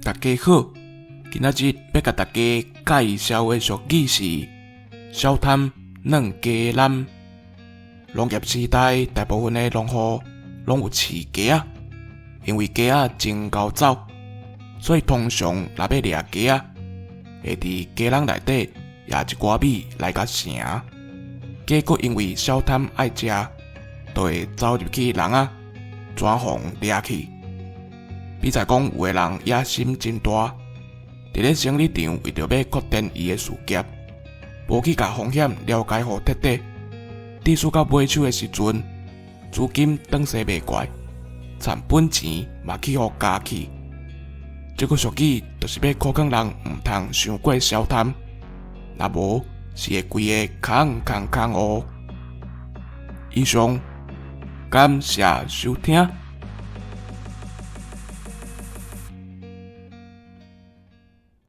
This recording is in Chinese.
大家好，今仔日要甲大家介绍的俗语是小贪软鸡腩。农业时代，大部分的农户拢有饲鸡仔，因为鸡仔真高走，所以通常若要掠鸡仔，会伫鸡笼内底也一寡米来甲城。结果因为小贪爱食，就会走入去笼仔，转互掠去。比在讲有个人野心真大，伫咧生理场为着要扩展伊的事业，无去甲风险了解好彻底，致使到买手的时阵，资金顿时袂怪，残本钱嘛去互加去。这个俗语就是要考劝人毋通伤过小贪，若无是会规个空哦。以上，感谢收听。